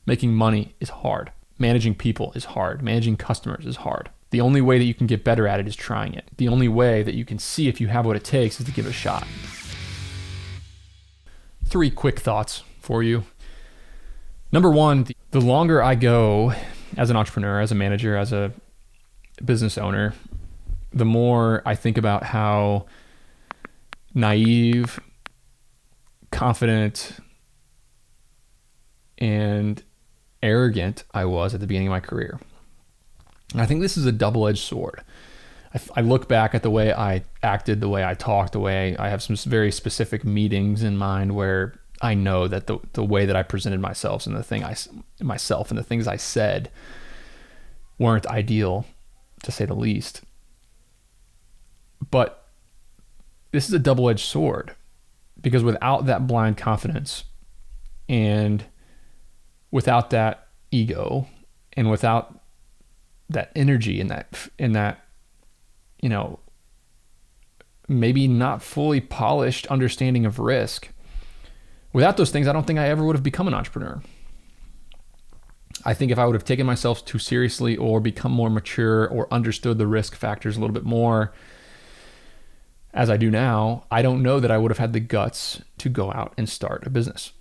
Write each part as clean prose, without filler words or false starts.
Making money is hard. Managing people is hard. Managing customers is hard. The only way that you can get better at it is trying it. The only way that you can see if you have what it takes is to give it a shot. 3 quick thoughts for you. Number 1, the longer I go as an entrepreneur, as a manager, as a business owner, the more I think about how naive, confident, and arrogant I was at the beginning of my career. And I think this is a double-edged sword. I look back at the way I acted, the way I talked, the way I have some very specific meetings in mind where I know that the way that I presented myself and the things I said weren't ideal, to say the least. But this is a double-edged sword, because without that blind confidence and without that ego and without that energy and that maybe not fully polished understanding of risk, without those things, I don't think I ever would have become an entrepreneur. I think if I would have taken myself too seriously or become more mature or understood the risk factors a little bit more as I do now, I don't know that I would have had the guts to go out and start a business.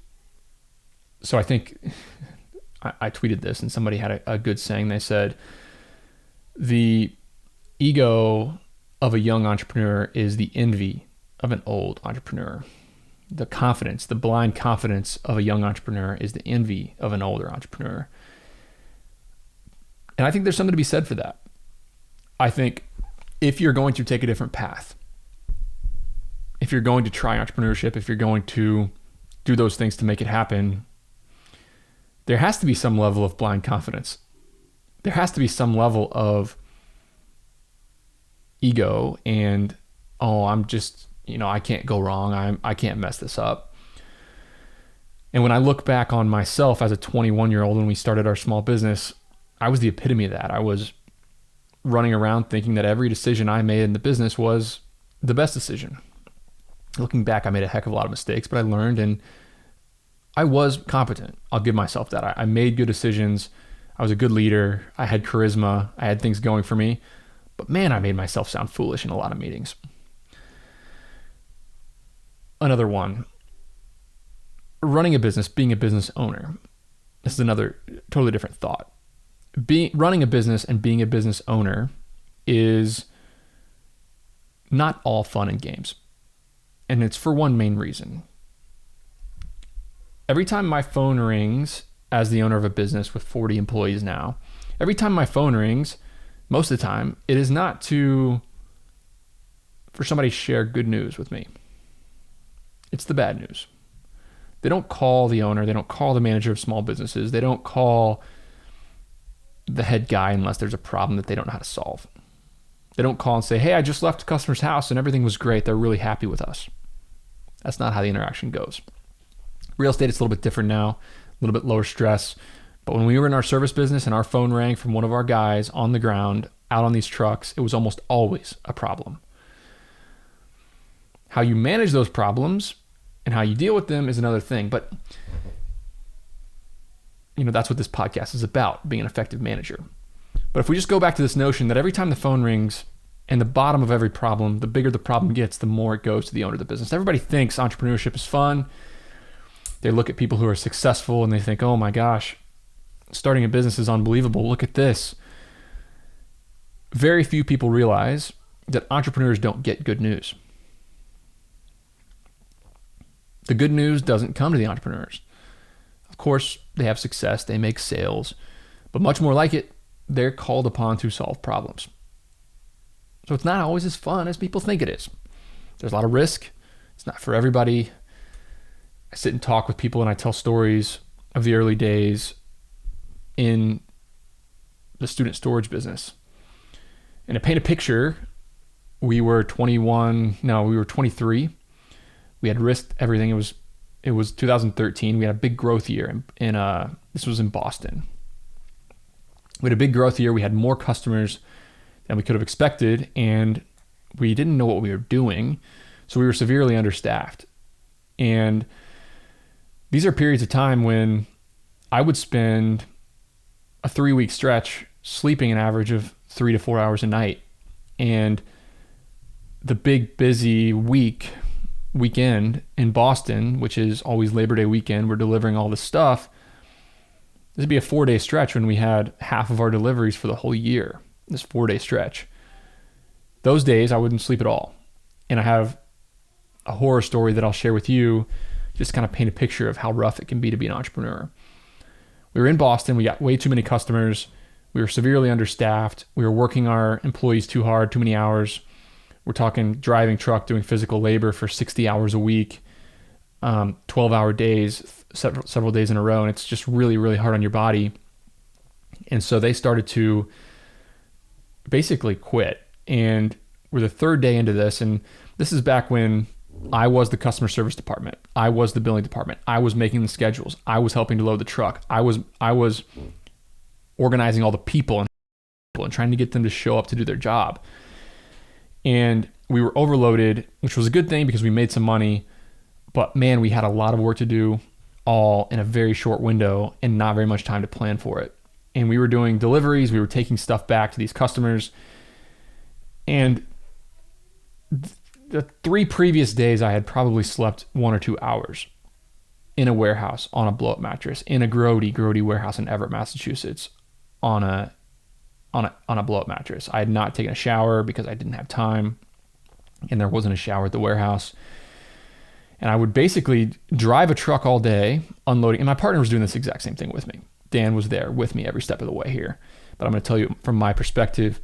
So I think I tweeted this and somebody had a good saying. They said, the ego of a young entrepreneur is the envy of an old entrepreneur. The confidence, the blind confidence of a young entrepreneur is the envy of an older entrepreneur. And I think there's something to be said for that. I think if you're going to take a different path, if you're going to try entrepreneurship, if you're going to do those things to make it happen, there has to be some level of blind confidence. There has to be some level of ego and, I'm just, I can't go wrong. I can't mess this up. And when I look back on myself as a 21-year-old when we started our small business, I was the epitome of that. I was running around thinking that every decision I made in the business was the best decision. Looking back, I made a heck of a lot of mistakes, but I learned and I was competent. I'll give myself that. I made good decisions. I was a good leader. I had charisma. I had things going for me. But man, I made myself sound foolish in a lot of meetings. Another one, running a business, being a business owner. This is another totally different thought. Running a business and being a business owner is not all fun and games. And it's for one main reason. Every time my phone rings as the owner of a business with 40 employees now, every time my phone rings, most of the time, it is not for somebody to share good news with me. It's the bad news. They don't call the owner. They don't call the manager of small businesses. They don't call the head guy unless there's a problem that they don't know how to solve. They don't call and say, hey, I just left a customer's house and everything was great. They're really happy with us. That's not how the interaction goes. Real estate is a little bit different now, a little bit lower stress. But when we were in our service business and our phone rang from one of our guys on the ground out on these trucks, it was almost always a problem. How you manage those problems and how you deal with them is another thing. But that's what this podcast is about, being an effective manager. But if we just go back to this notion that every time the phone rings and the bottom of every problem, the bigger the problem gets, the more it goes to the owner of the business. Everybody thinks entrepreneurship is fun. They look at people who are successful and they think, oh my gosh, starting a business is unbelievable. Look at this. Very few people realize that entrepreneurs don't get good news. The good news doesn't come to the entrepreneurs. Of course, they have success, they make sales, but much more like it, they're called upon to solve problems. So it's not always as fun as people think it is. There's a lot of risk. It's not for everybody. I sit and talk with people and I tell stories of the early days in the student storage business. And to paint a picture, we were 23. We had risked everything. It was 2013. We had a big growth year this was in Boston. We had a big growth year. We had more customers than we could have expected, and we didn't know what we were doing. So we were severely understaffed. And these are periods of time when I would spend a 3-week stretch sleeping an average of 3 to 4 hours a night. And the big busy weekend in Boston, which is always Labor Day weekend, we're delivering all this stuff. This would be a 4-day stretch when we had half of our deliveries for the whole year, this 4-day stretch. Those days I wouldn't sleep at all. And I have a horror story that I'll share with you, just kind of paint a picture of how rough it can be to be an entrepreneur. We were in Boston. We got way too many customers. We were severely understaffed. We were working our employees too hard, too many hours. We're talking driving truck, doing physical labor for 60 hours a week, 12-hour days, several days in a row. And it's just really, really hard on your body. And so they started to basically quit. And we're the 3rd day into this. And this is back when I was the customer service department. I was the billing department. I was making the schedules. I was helping to load the truck. I was organizing all the people and trying to get them to show up to do their job. And we were overloaded, which was a good thing because we made some money. But man, we had a lot of work to do all in a very short window and not very much time to plan for it. And we were doing deliveries. We were taking stuff back to these customers. And the 3 previous days, I had probably slept 1 or 2 hours in a warehouse on a blow-up mattress, in a grody warehouse in Everett, Massachusetts, on a blow-up mattress. I had not taken a shower because I didn't have time, and there wasn't a shower at the warehouse. And I would basically drive a truck all day, unloading. And my partner was doing this exact same thing with me. Dan was there with me every step of the way here. But I'm going to tell you from my perspective,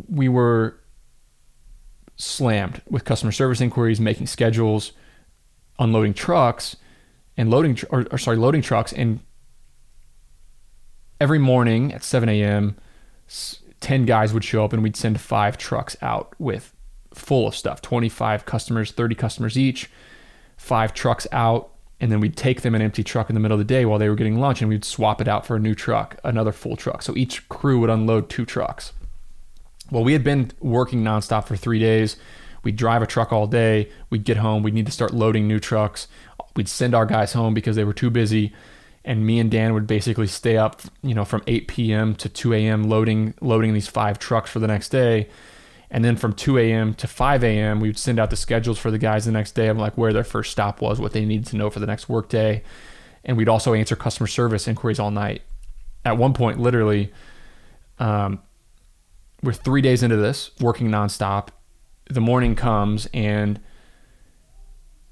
we were slammed with customer service inquiries, making schedules, unloading trucks, and loading trucks. And every morning at 7 a.m., 10 guys would show up, and we'd send 5 trucks out with full of stuff, 25 customers, 30 customers each, 5 trucks out. And then we'd take them an empty truck in the middle of the day while they were getting lunch, and we'd swap it out for a new truck, another full truck. So each crew would unload 2 trucks. Well, we had been working nonstop for 3 days. We'd drive a truck all day. We'd get home. We'd need to start loading new trucks. We'd send our guys home because they were too busy. And me and Dan would basically stay up, from 8 p.m. to 2 a.m. loading these 5 trucks for the next day. And then from 2 a.m. to 5 a.m., we would send out the schedules for the guys the next day of like where their first stop was, what they needed to know for the next work day. And we'd also answer customer service inquiries all night. At one point, literally, we're 3 days into this, working nonstop. The morning comes and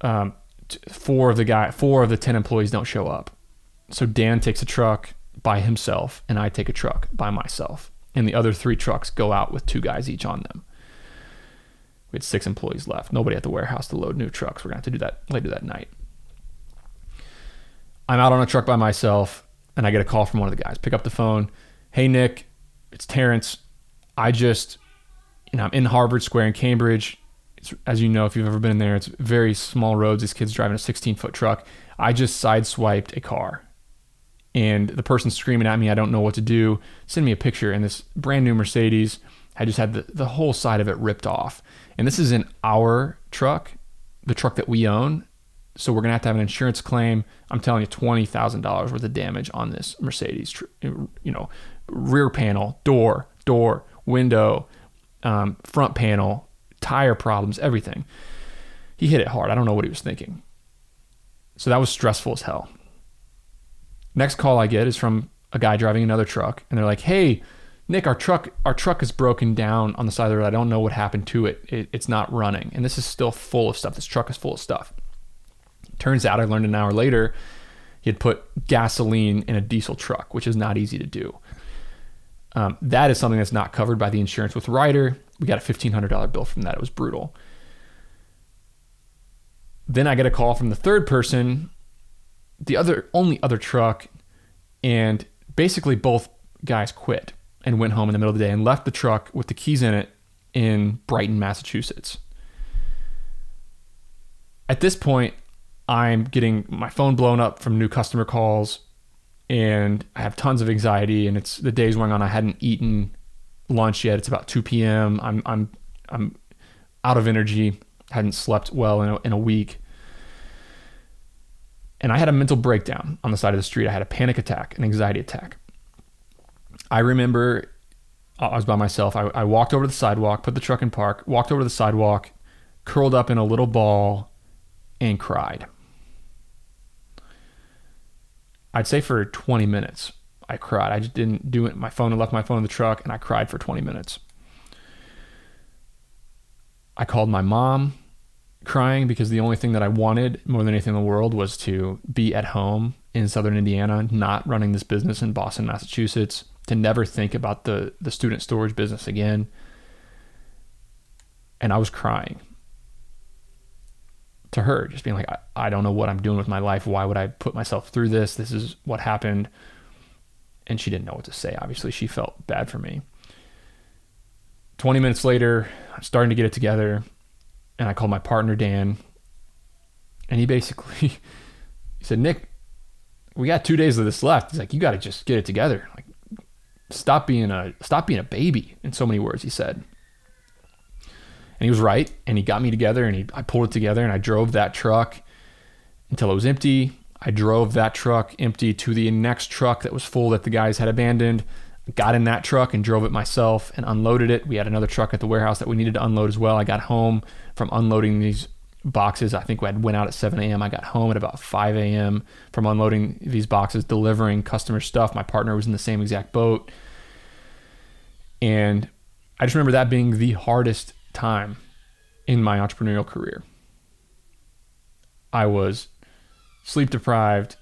4 of the 10 employees don't show up. So Dan takes a truck by himself and I take a truck by myself. And the other 3 trucks go out with 2 guys each on them. We had 6 employees left. Nobody at the warehouse to load new trucks. We're going to have to do that later that night. I'm out on a truck by myself and I get a call from one of the guys. Pick up the phone. Hey, Nick, it's Terrence. I'm in Harvard Square in Cambridge. It's, as you know, if you've ever been in there, it's very small roads. This kid's driving a 16-foot truck. I just sideswiped a car. And the person's screaming at me, I don't know what to do. Send me a picture. And this brand new Mercedes, I just had the whole side of it ripped off. And this is in our truck, the truck that we own. So we're going to have an insurance claim. I'm telling you, $20,000 worth of damage on this Mercedes, rear panel, door, window, front panel, tire problems, everything. He hit it hard. I don't know what he was thinking. So that was stressful as hell. Next call I get is from a guy driving another truck, and they're like, "Hey, Nick, our truck is broken down on the side of the road. I don't know what happened to it. It's not running." And this is still full of stuff. This truck is full of stuff. Turns out, I learned an hour later, he had put gasoline in a diesel truck, which is not easy to do. That is something that's not covered by the insurance with Ryder. We got a $1,500 bill from that. It was brutal. Then I get a call from the third person, the only other truck, and basically both guys quit and went home in the middle of the day and left the truck with the keys in it in Brighton, Massachusetts. At this point, I'm getting my phone blown up from new customer calls, and I have tons of anxiety, and it's the day's going on. I hadn't eaten lunch yet. It's about 2 p.m. I'm out of energy. Hadn't slept well in a week. And I had a mental breakdown on the side of the street. I had a panic attack, an anxiety attack. I remember I was by myself. I walked over to the sidewalk, put the truck in park, walked over to the sidewalk, curled up in a little ball, and cried. I'd say for 20 minutes, I cried. I just didn't do it. I left my phone in the truck, and I cried for 20 minutes. I called my mom, crying because the only thing that I wanted more than anything in the world was to be at home in Southern Indiana, not running this business in Boston, Massachusetts, to never think about the student storage business again. And I was crying to her, just being like, I don't know what I'm doing with my life. Why would I put myself through this? This is what happened. And she didn't know what to say. Obviously, she felt bad for me. 20 minutes later, I'm starting to get it together. And I called my partner, Dan. And he said, Nick, we got 2 days of this left. He's like, you got to just get it together. Like, stop being a baby, in so many words, he said. And he was right. And he got me together, and I pulled it together, and I drove that truck until it was empty. I drove that truck empty to the next truck that was full that the guys had abandoned. Got in that truck and drove it myself and unloaded it. We had another truck at the warehouse that we needed to unload as well. I got home from unloading these boxes. I think we went out at 7 a.m. I got home at about 5 a.m. from unloading these boxes, delivering customer stuff. My partner was in the same exact boat. And I just remember that being the hardest time in my entrepreneurial career. I was sleep deprived,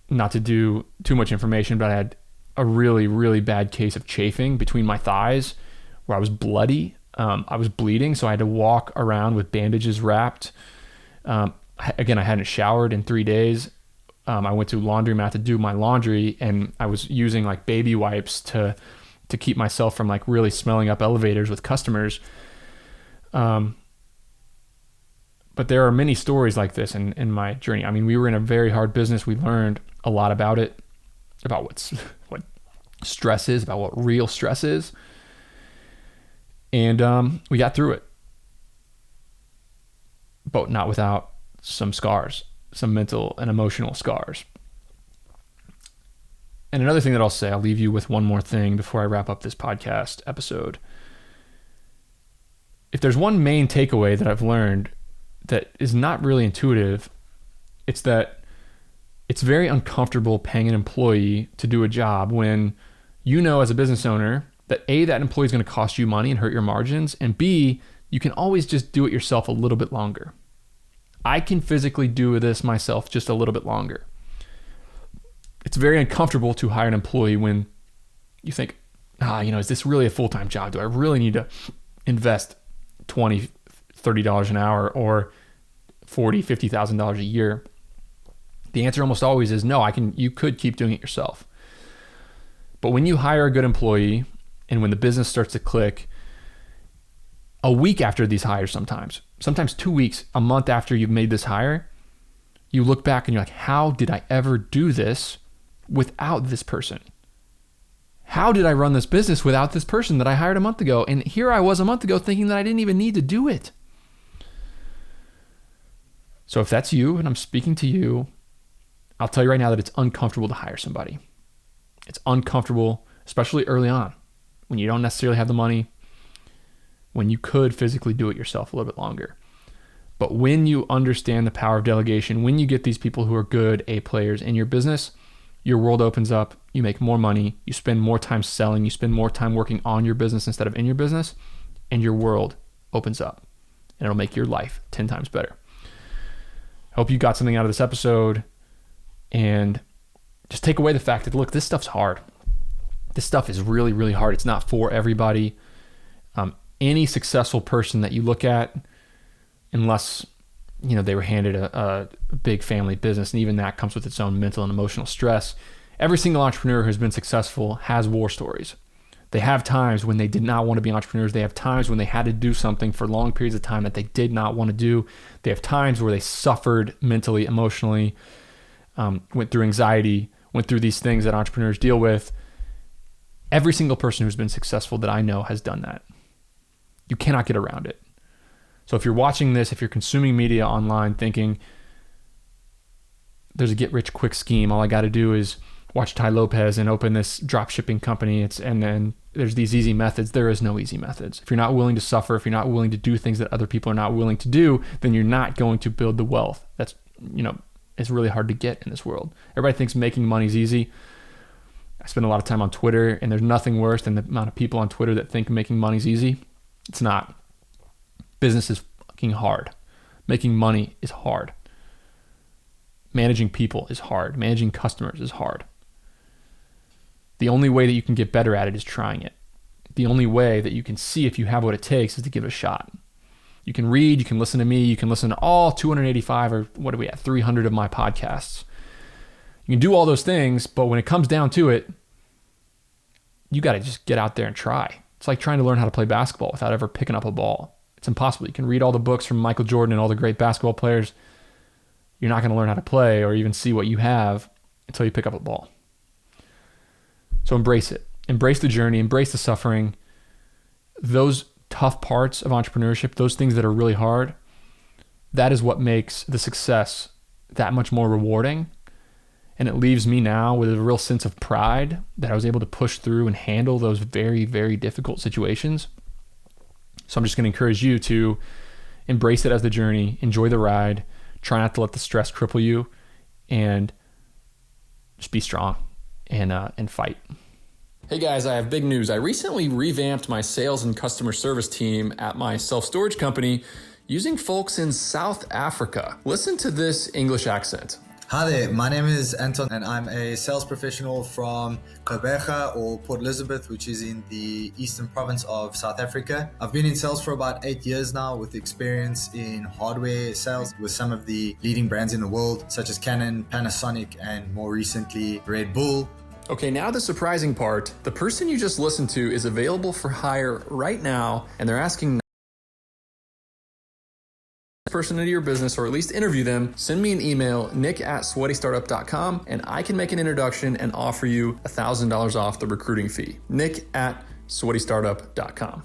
not to do too much information, but I had a really, really bad case of chafing between my thighs where I was bloody. I was bleeding, so I had to walk around with bandages wrapped. Again, I hadn't showered in 3 days. I went to laundromat to do my laundry, and I was using like baby wipes to keep myself from like really smelling up elevators with customers. But there are many stories like this in my journey. I mean, we were in a very hard business. We learned a lot about it, about what stress is, about what real stress is. And we got through it, but not without some scars, some mental and emotional scars. And another thing that I'll say, I'll leave you with one more thing before I wrap up this podcast episode. If there's one main takeaway that I've learned that is not really intuitive, it's that it's very uncomfortable paying an employee to do a job when you know as a business owner that A, that employee is going to cost you money and hurt your margins, and B, you can always just do it yourself a little bit longer. I can physically do this myself just a little bit longer. It's very uncomfortable to hire an employee when you think, is this really a full-time job? Do I really need to invest $20, $30 an hour or $40,000, $50,000 a year? The answer almost always is no. You could keep doing it yourself. But when you hire a good employee and when the business starts to click, a week after these hires, sometimes 2 weeks, a month after you've made this hire, you look back and you're like, how did I ever do this without this person? How did I run this business without this person that I hired a month ago? And here I was a month ago thinking that I didn't even need to do it. So if that's you and I'm speaking to you, I'll tell you right now that it's uncomfortable to hire somebody. It's uncomfortable, especially early on, when you don't necessarily have the money, when you could physically do it yourself a little bit longer. But when you understand the power of delegation, when you get these people who are good A players in your business, your world opens up, you make more money, you spend more time selling, you spend more time working on your business instead of in your business, and your world opens up, and it'll make your life 10 times better. I hope you got something out of this episode, and just take away the fact that, look, this stuff's hard. This stuff is really, really hard. It's not for everybody. Any successful person that you look at, unless they were handed a big family business, and even that comes with its own mental and emotional stress. Every single entrepreneur who's been successful has war stories. They have times when they did not want to be entrepreneurs. They have times when they had to do something for long periods of time that they did not want to do. They have times where they suffered mentally, emotionally, went through anxiety, went through these things that entrepreneurs deal with. Every single person who's been successful that I know has done that. You cannot get around it. So if you're watching this, if you're consuming media online thinking, there's a get rich quick scheme. All I got to do is watch Ty Lopez and open this drop shipping company. And then there's these easy methods. There is no easy methods. If you're not willing to suffer, if you're not willing to do things that other people are not willing to do, then you're not going to build the wealth. That's, it's really hard to get in this world. Everybody thinks making money is easy. I spend a lot of time on Twitter, and there's nothing worse than the amount of people on Twitter that think making money is easy. It's not. Business is fucking hard. Making money is hard. Managing people is hard. Managing customers is hard. The only way that you can get better at it is trying it. The only way that you can see if you have what it takes is to give it a shot. You can read, you can listen to me, you can listen to all 285 or what do we have, 300 of my podcasts. You can do all those things, but when it comes down to it, you got to just get out there and try. It's like trying to learn how to play basketball without ever picking up a ball. It's impossible. You can read all the books from Michael Jordan and all the great basketball players. You're not going to learn how to play or even see what you have until you pick up a ball. So embrace it. Embrace the journey. Embrace the suffering. Those tough parts of entrepreneurship, those things that are really hard, that is what makes the success that much more rewarding. And it leaves me now with a real sense of pride that I was able to push through and handle those very, very difficult situations. So I'm just going to encourage you to embrace it as the journey, enjoy the ride, try not to let the stress cripple you, and just be strong and fight. Hey guys, I have big news. I recently revamped my sales and customer service team at my self-storage company using folks in South Africa. Listen to this English accent. Hi there, my name is Anton and I'm a sales professional from Gqeberha or Port Elizabeth, which is in the eastern province of South Africa. I've been in sales for about 8 years now with experience in hardware sales with some of the leading brands in the world, such as Canon, Panasonic, and more recently Red Bull. Okay, now the surprising part. The person you just listened to is available for hire right now, and they're asking person into your business, or at least interview them. Send me an email, nick@sweatystartup.com, and I can make an introduction and offer you $1,000 off the recruiting fee. nick@sweatystartup.com.